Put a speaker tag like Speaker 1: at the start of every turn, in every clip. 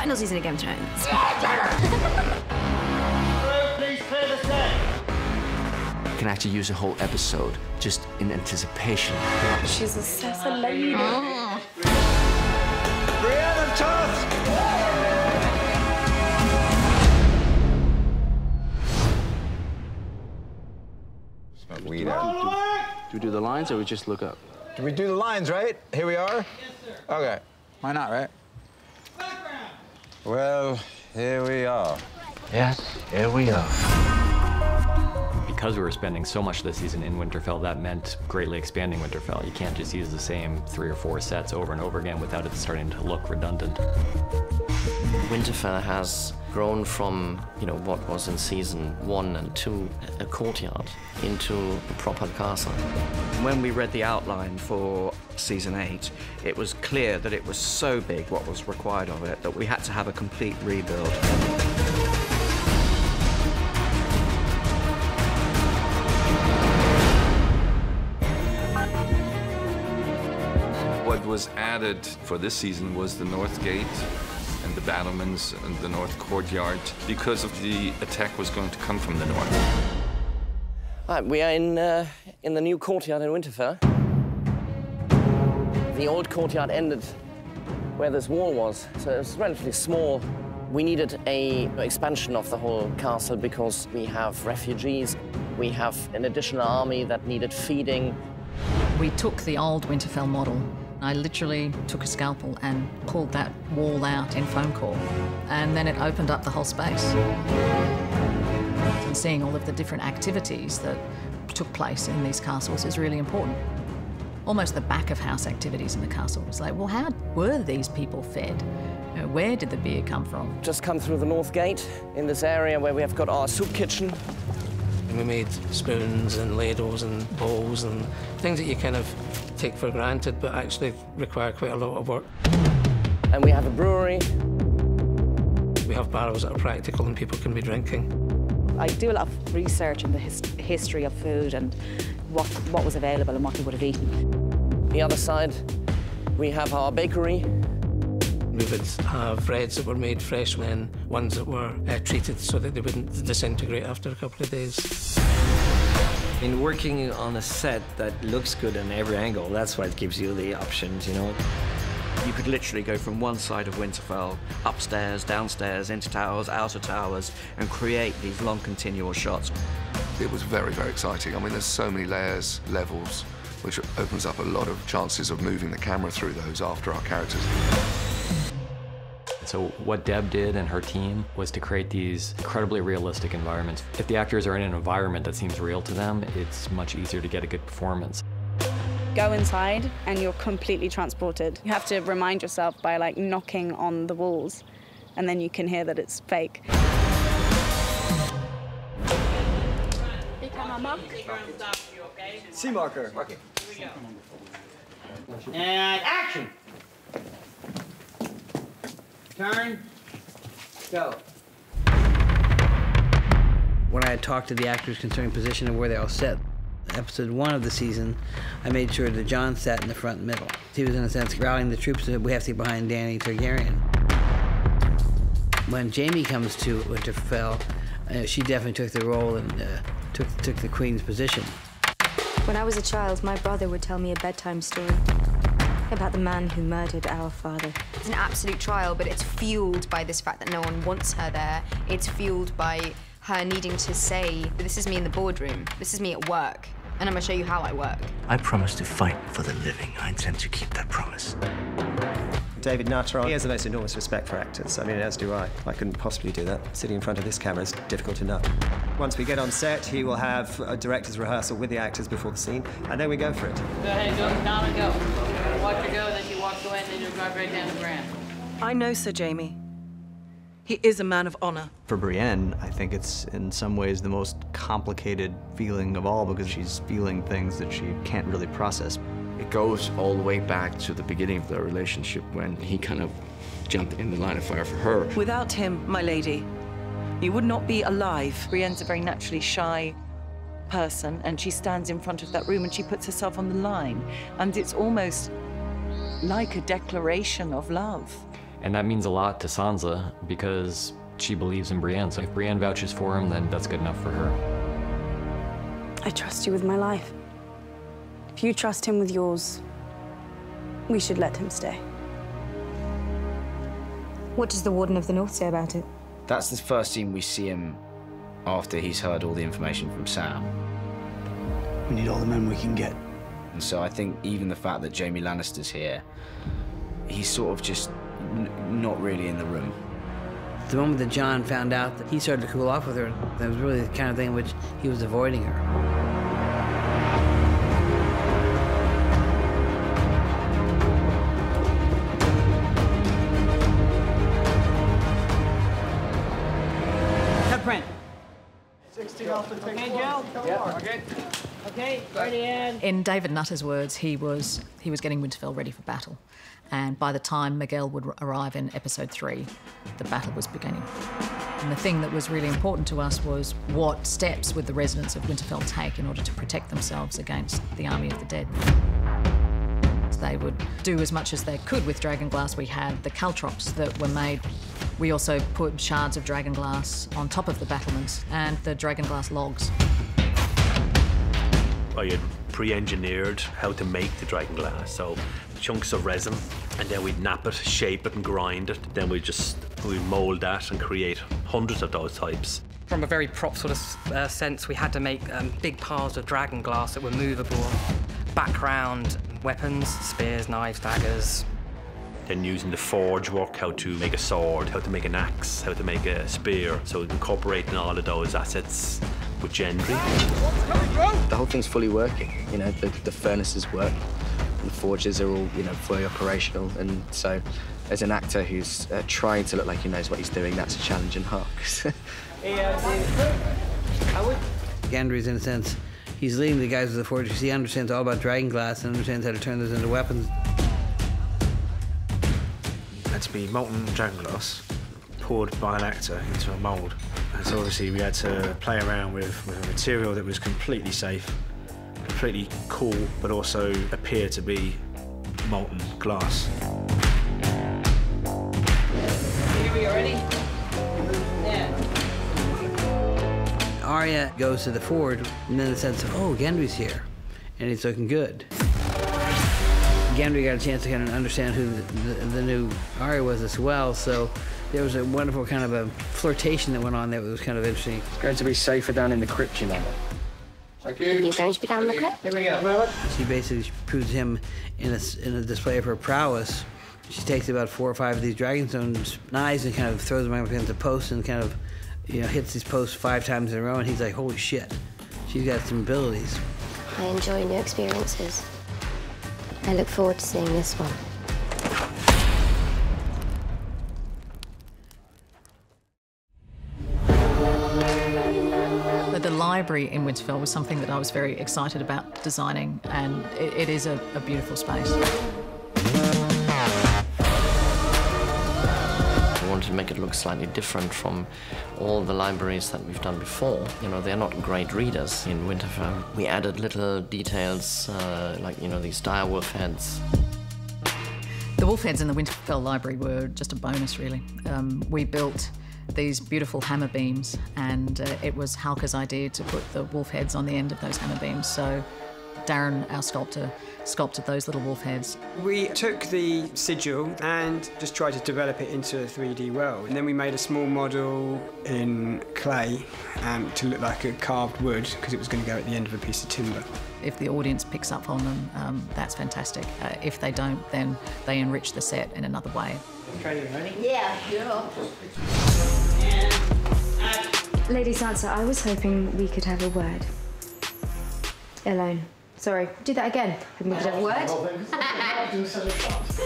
Speaker 1: final season of Game of Thrones.
Speaker 2: Please clear the set.
Speaker 3: You can actually use a whole episode just in anticipation.
Speaker 4: She's a sassy lady.
Speaker 2: Brienne of Tusk!
Speaker 5: Weed out.
Speaker 3: Do we do the lines or we just look up?
Speaker 5: Can we do the lines, right? Here we are?
Speaker 2: Yes, sir.
Speaker 5: Okay. Why not, right?
Speaker 2: Background.
Speaker 5: Well, here we are.
Speaker 3: Yes, here we are.
Speaker 6: Because we were spending so much this season in Winterfell, that meant greatly expanding Winterfell. You can't just use the same 3 or 4 sets over and over again without it starting to look redundant.
Speaker 7: Winterfell has grown from, what was in season 1 and 2 a courtyard into a proper castle.
Speaker 8: When we read the outline for season 8, it was clear that it was so big what was required of it that we had to have a complete rebuild.
Speaker 9: What was added for this season was the North Gate and the battlements and the North Courtyard because of the attack was going to come from the north.
Speaker 7: Right, we are in the new courtyard in Winterfell. The old courtyard ended where this wall was, so it was relatively small. We needed an expansion of the whole castle because we have refugees, we have an additional army that needed feeding.
Speaker 10: We took the old Winterfell model. I literally took a scalpel and pulled that wall out in foam core, and then it opened up the whole space. And seeing all of the different activities that took place in these castles is really important. Almost the back of house activities in the castle was like, well, how were these people fed? Where did the beer come from?
Speaker 7: Just come through the North Gate in this area where we have got our soup kitchen.
Speaker 11: We made spoons and ladles and bowls and things that you kind of take for granted, but actually require quite a lot of work.
Speaker 7: And we have a brewery.
Speaker 11: We have barrels that are practical and people can be drinking.
Speaker 4: I do a lot of research in the history of food and what was available and what we would have eaten.
Speaker 7: The other side, we have our bakery.
Speaker 11: We would have breads that were made fresh and ones that were treated so that they wouldn't disintegrate after a couple of days.
Speaker 8: In working on a set that looks good on every angle, that's what gives you the options, You could literally go from one side of Winterfell, upstairs, downstairs, into towers, out of towers, and create these long continual shots.
Speaker 9: It was very, very exciting. I mean, there's so many layers, levels, which opens up a lot of chances of moving the camera through those after our characters.
Speaker 6: So what Deb did and her team was to create these incredibly realistic environments. If the actors are in an environment that seems real to them, it's much easier to get a good performance.
Speaker 4: Go inside and you're completely transported. You have to remind yourself by knocking on the walls, and then you can hear that it's fake.
Speaker 2: C marker. And action. Turn. Go.
Speaker 12: When I had talked to the actors concerning position and where they all sat, episode 1 of the season, I made sure that John sat in the front middle. He was, in a sense, rallying the troops that we have to get behind Dany Targaryen. When Jaime comes to Winterfell, she definitely took the role and took the queen's position.
Speaker 1: When I was a child, my brother would tell me a bedtime story about the man who murdered our father. It's an absolute trial, but it's fueled by this fact that no one wants her there. It's fueled by her needing to say, this is me in the boardroom, this is me at work, and I'm gonna show you how I work.
Speaker 3: I promised to fight for the living. I intend to keep that promise.
Speaker 13: David Nutter, he has the most enormous respect for actors. I mean, as do I. I couldn't possibly do that. Sitting in front of this camera is difficult enough. Once we get on set, he will have a director's rehearsal with the actors before the scene, and then we go for it.
Speaker 2: Go ahead, go down and go. Watch her go, then you walk away, and then you drive right down the ground.
Speaker 14: I know Sir Jaime. He is a man of honor.
Speaker 15: For Brienne, I think it's in some ways the most complicated feeling of all because she's feeling things that she can't really process.
Speaker 3: It goes all the way back to the beginning of their relationship when he kind of jumped in the line of fire for her.
Speaker 14: Without him, my lady, you would not be alive. Brienne's a very naturally shy person, and she stands in front of that room and she puts herself on the line. And it's almost like a declaration of love.
Speaker 6: And that means a lot to Sansa because she believes in Brienne. So if Brienne vouches for him, then that's good enough for her.
Speaker 4: I trust you with my life. If you trust him with yours, we should let him stay.
Speaker 1: What does the Warden of the North say about it?
Speaker 16: That's the first scene we see him after he's heard all the information from Sam.
Speaker 12: We need all the men we can get.
Speaker 16: And so I think even the fact that Jaime Lannister's here, he's sort of just not really in the room.
Speaker 12: The moment that Jon found out that he started to cool off with her, that was really the kind of thing in which he was avoiding her.
Speaker 17: Print. 16 off the take. Okay, Joe? Yeah. Okay. Okay, ready, and...
Speaker 10: In David Nutter's words, he was getting Winterfell ready for battle. And by the time Miguel would arrive in episode 3, the battle was beginning. And the thing that was really important to us was what steps would the residents of Winterfell take in order to protect themselves against the army of the dead. They would do as much as they could with dragonglass. We had the caltrops that were made. We also put shards of dragonglass on top of the battlements and the dragonglass logs.
Speaker 18: I had pre-engineered how to make the dragonglass, so chunks of resin, and then we'd nap it, shape it and grind it. Then we'd mould that and create hundreds of those types.
Speaker 19: From a very prop sort of sense, we had to make big piles of dragonglass that were movable. Background, weapons, spears, knives, daggers.
Speaker 18: Then using the forge work, how to make a sword, how to make an axe, how to make a spear. So incorporating all of those assets with Gendry.
Speaker 16: The whole thing's fully working. You know, the furnaces work, the forges are all, you know, fully operational. And so, as an actor who's trying to look like he knows what he's doing, that's a challenge in Huck.
Speaker 12: Gendry's, in a sense, he's leading the guys with the forge because he understands all about dragonglass and understands how to turn those into weapons.
Speaker 20: Had to be molten dragonglass poured by an actor into a mould. And so obviously we had to play around with a material that was completely safe, completely cool, but also appear to be molten glass.
Speaker 17: Here we are ready? Yeah.
Speaker 12: Arya goes to the forge, and then the sense of, oh, Gendry's here, and he's looking good. Gendry got a chance to kind of understand who the new Arya was as well, so there was a wonderful kind of a flirtation that went on there that was kind of interesting.
Speaker 16: It's going to be safer down in the crypt, you know.
Speaker 1: Thank you. You're going to be down in the crypt?
Speaker 17: Here we go.
Speaker 12: She basically proves him in a display of her prowess. She takes about 4 or 5 of these Dragonstone knives and kind of throws them up against a post and kind of, you know, hits these posts 5 times in a row, and he's like, holy shit, she's got some abilities.
Speaker 1: I enjoy new experiences. I look forward to seeing this one.
Speaker 10: The library in Winterfell was something that I was very excited about designing, and it is a beautiful space.
Speaker 7: We wanted to make it look slightly different from all the libraries that we've done before. You know, they're not great readers in Winterfell. We added little details, like, you know, these dire wolf heads.
Speaker 10: The wolf heads in the Winterfell library were just a bonus, really. We built these beautiful hammer beams, and it was Halka's idea to put the wolf heads on the end of those hammer beams. So Darren, our sculptor, sculpted those little wolf heads.
Speaker 21: We took the sigil and just tried to develop it into a 3D world. And then we made a small model in clay to look like a carved wood, because it was going to go at the end of a piece of timber.
Speaker 10: If the audience picks up on them, that's fantastic. If they don't, then they enrich the set in another way.
Speaker 17: Ready?
Speaker 1: Yeah, Lady Sansa, I was hoping we could have a word. Alone. Sorry, do that again. We could have a word.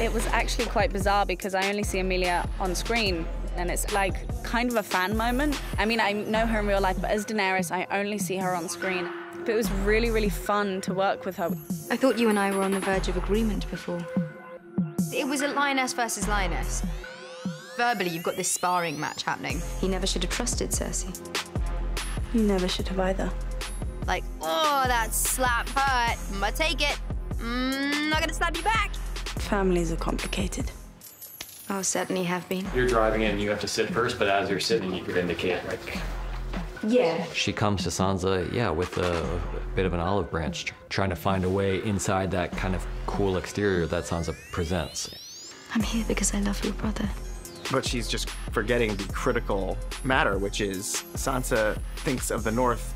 Speaker 4: It was actually quite bizarre because I only see Emilia on screen, and it's like kind of a fan moment. I mean, I know her in real life, but as Daenerys, I only see her on screen. But it was really, really fun to work with her.
Speaker 1: I thought you and I were on the verge of agreement before. It was a lioness versus lioness. Verbally, you've got this sparring match happening. He never should have trusted Cersei.
Speaker 4: You never should have either.
Speaker 1: Like, oh, that slap hurt. I'm gonna take it. Not gonna slap you back.
Speaker 4: Families are complicated.
Speaker 1: Oh, certainly have been.
Speaker 6: You're driving in, you have to sit first, but as you're sitting, you could indicate, like...
Speaker 1: Yeah.
Speaker 6: She comes to Sansa, yeah, with a bit of an olive branch, trying to find a way inside that kind of cool exterior that Sansa presents.
Speaker 1: I'm here because I love your brother.
Speaker 5: But she's just forgetting the critical matter, which is Sansa thinks of the North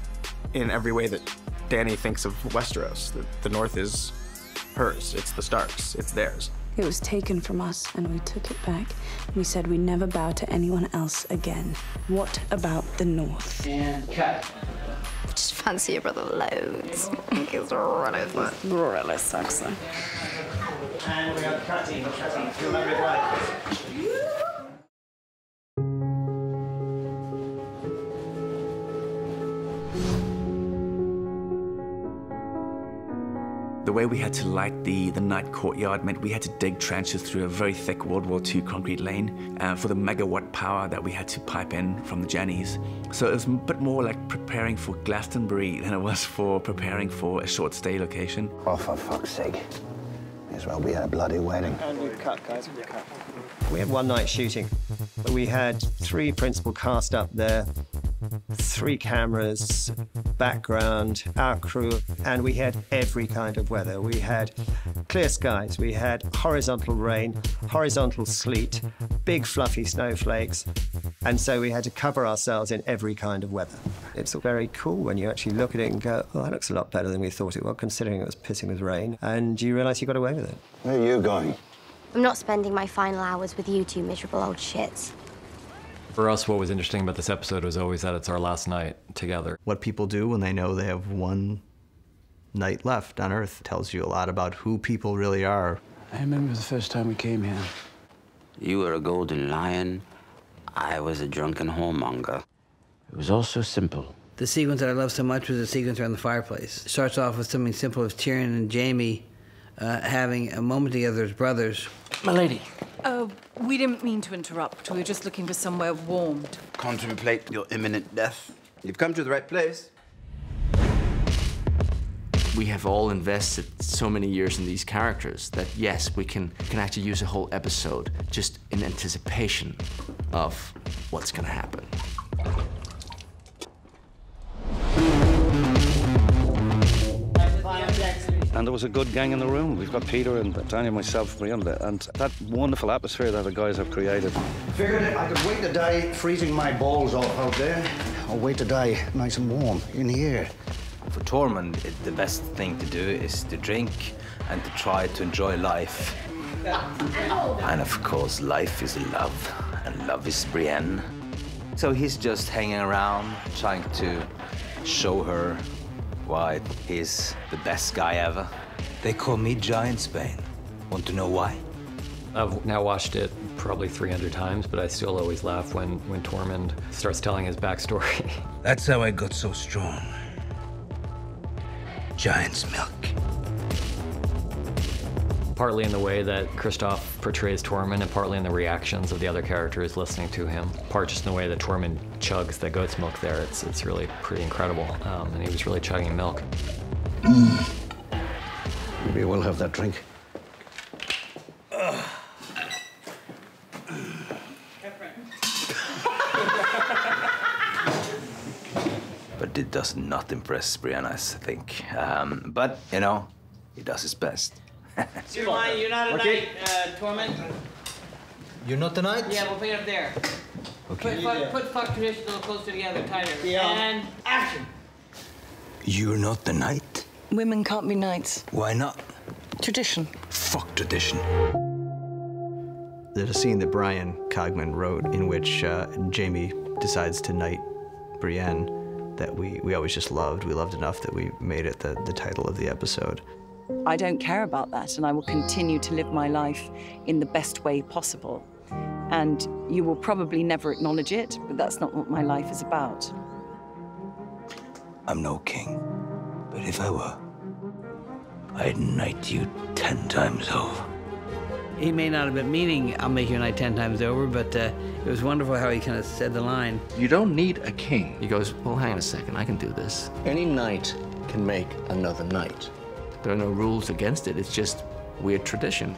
Speaker 5: in every way that Dany thinks of Westeros. The North is hers, it's the Starks, it's theirs.
Speaker 22: It was taken from us, and we took it back. We said we'd never bow to anyone else again. What about the North?
Speaker 17: And cut.
Speaker 1: Just fancy your brother loads. He's really sexy.
Speaker 17: And we have cutting. If you remember it right.
Speaker 23: The way we had to light the night courtyard meant we had to dig trenches through a very thick World War II concrete lane for the megawatt power that we had to pipe in from the Jennies. So it was a bit more like preparing for Glastonbury than it was for preparing for a short stay location.
Speaker 24: Oh, for fuck's sake. May as well be at a bloody wedding.
Speaker 13: And we've cut, guys, we've cut. We had one night shooting. We had 3 principal cast up there, 3 cameras, background, our crew, and we had every kind of weather. We had clear skies, we had horizontal rain, horizontal sleet, big fluffy snowflakes, and so we had to cover ourselves in every kind of weather. It's very cool when you actually look at it and go, oh, that looks a lot better than we thought it would, considering it was pissing with rain, and you realise you got away with it.
Speaker 24: Where are you going?
Speaker 25: I'm not spending my final hours with you two miserable old shits.
Speaker 6: For us, what was interesting about this episode was always that it's our last night together.
Speaker 15: What people do when they know they have one night left on Earth tells you a lot about who people really are.
Speaker 12: I remember the first time we came here.
Speaker 26: You were a golden lion. I was a drunken whoremonger. It was all so simple.
Speaker 12: The sequence that I love so much was the sequence around the fireplace. It starts off with something simple as Tyrion and Jaime having a moment together as brothers.
Speaker 17: My lady.
Speaker 14: Oh, we didn't mean to interrupt. We were just looking for somewhere warm.
Speaker 27: Contemplate your imminent death. You've come to the right place.
Speaker 3: We have all invested so many years in these characters that, yes, we can actually use a whole episode just in anticipation of what's going to happen.
Speaker 28: And there was a good gang in the room. We've got Peter and Tanya, myself, Brianna, and that wonderful atmosphere that the guys have created.
Speaker 24: Figured I could wait to die freezing my balls off out there, or wait to die nice and warm in here.
Speaker 29: For Tormund, the best thing to do is to drink and to try to enjoy life. And of course, life is love, and love is Brienne. So he's just hanging around, trying to show her why he's the best guy ever. They call me Giant Spain. Want to know why?
Speaker 6: I've now watched it probably 300 times, but I still always laugh when Tormund starts telling his backstory.
Speaker 24: That's how I got so strong. Giant's milk.
Speaker 6: Partly in the way that Kristoff portrays Tormund, and partly in the reactions of the other characters listening to him. Part just in the way that Tormund chugs the goat's milk there. It's really pretty incredible, and he was really chugging milk.
Speaker 24: Maybe we'll have that drink.
Speaker 29: But it does not impress Brienne, I think. But, you know, he does his best.
Speaker 2: You're not a knight, Tormund.
Speaker 24: You're not the knight?
Speaker 2: Yeah, we'll put it up there.
Speaker 24: Okay.
Speaker 2: Put fuck tradition a little closer together, tighter. And action.
Speaker 24: You're not the knight?
Speaker 14: Women can't be knights.
Speaker 24: Why not?
Speaker 14: Tradition.
Speaker 24: Fuck tradition.
Speaker 15: There's a scene that Brian Cogman wrote in which Jaime decides to knight Brienne that we always just loved. We loved enough that we made it the title of the episode.
Speaker 14: I don't care about that, and I will continue to live my life in the best way possible. And you will probably never acknowledge it, but that's not what my life is about.
Speaker 24: I'm no king, but if I were, I'd knight you 10 times over.
Speaker 12: He may not have been meaning, I'll make your night 10 times over, but it was wonderful how he kind of said the line.
Speaker 3: You don't need a king. He goes, well, hang on a second, I can do this. Any knight can make another knight. There are no rules against it, it's just weird tradition.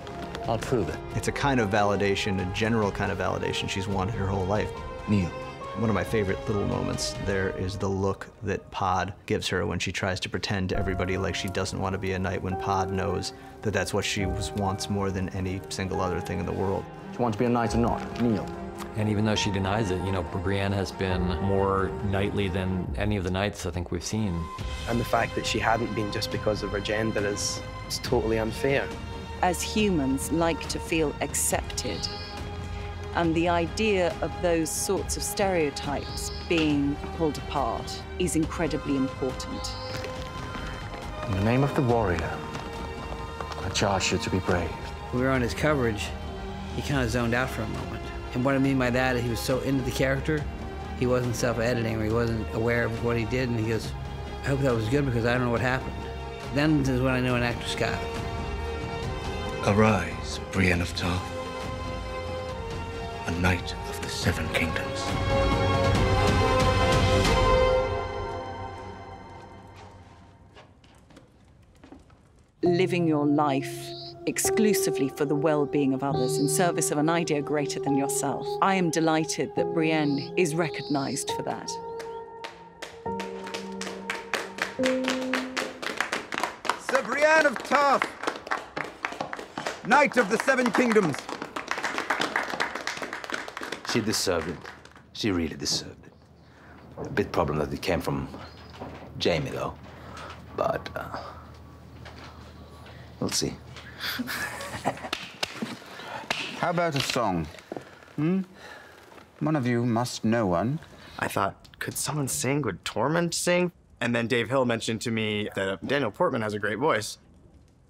Speaker 27: I'll prove it.
Speaker 15: It's a kind of validation, a general kind of validation she's wanted her whole life.
Speaker 27: Neil.
Speaker 15: One of my favorite little moments there is the look that Pod gives her when she tries to pretend to everybody like she doesn't want to be a knight, when Pod knows that that's what she wants more than any single other thing in the world.
Speaker 27: She wants to be a knight or not, Neil.
Speaker 6: And even though she denies it, you know, Brienne has been more knightly than any of the knights I think we've seen.
Speaker 7: And the fact that she hadn't been just because of her gender is totally unfair.
Speaker 14: As humans, like to feel accepted. And the idea of those sorts of stereotypes being pulled apart is incredibly important.
Speaker 27: In the name of the warrior, I charge you to be brave.
Speaker 12: We were on his coverage. He kind of zoned out for a moment. And what I mean by that is he was so into the character, he wasn't self-editing or he wasn't aware of what he did. And he goes, I hope that was good because I don't know what happened. Then is when I know an actor's got it.
Speaker 27: Arise, Brienne of Tarth, a knight of the Seven Kingdoms.
Speaker 14: Living your life exclusively for the well-being of others in service of an idea greater than yourself. I am delighted that Brienne is recognized for that.
Speaker 27: Sir Brienne of Tarth, Knight of the Seven Kingdoms.
Speaker 29: She deserved it. She really deserved it. A bit problem that it came from Jamie, though. But we'll see.
Speaker 27: How about a song? One of you must know one.
Speaker 5: I thought, could someone sing? Would Tormund sing? And then Dave Hill mentioned to me that Daniel Portman has a great voice.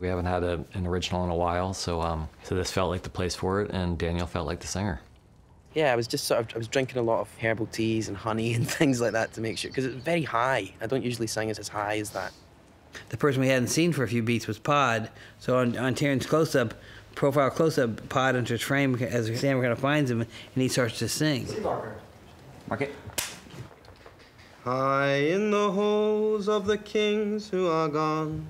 Speaker 6: We haven't had an original in a while, so this felt like the place for it, and Daniel felt like the singer.
Speaker 7: Yeah, I was just I was drinking a lot of herbal teas and honey and things like that to make sure, because it's very high. I don't usually sing as high as that.
Speaker 12: The person we hadn't seen for a few beats was Pod. So on Tyrion's close-up, profile close-up, Pod enters frame as Sam kind of finds him, and he starts to sing.
Speaker 27: Mark it.
Speaker 7: High in the halls of the kings who are gone,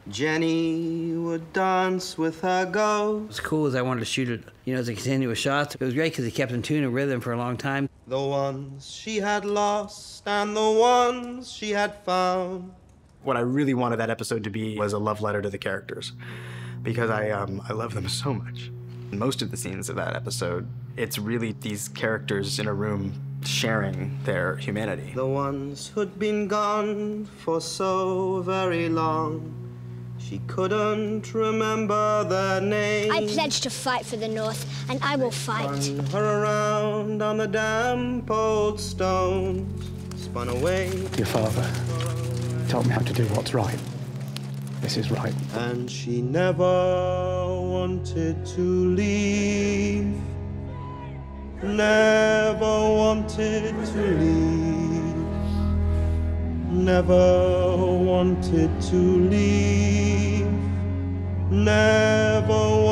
Speaker 7: Jenny would dance with her ghost.
Speaker 12: What's cool is I wanted to shoot it, you know, as a continuous shot. It was great because he kept in tune and rhythm for a long time.
Speaker 7: The ones she had lost and the ones she had found.
Speaker 5: What I really wanted that episode to be was a love letter to the characters, because I love them so much. Most of the scenes of that episode, it's really these characters in a room sharing their humanity.
Speaker 7: The ones who'd been gone for so very long, she couldn't remember their names.
Speaker 8: I pledge to fight for the North, and I will fight.
Speaker 7: Spun her around on the damp old stones, spun away.
Speaker 24: Your father told me how to do what's right. This is right.
Speaker 7: And she never wanted to leave. Never wanted to leave. Never wanted to leave. Never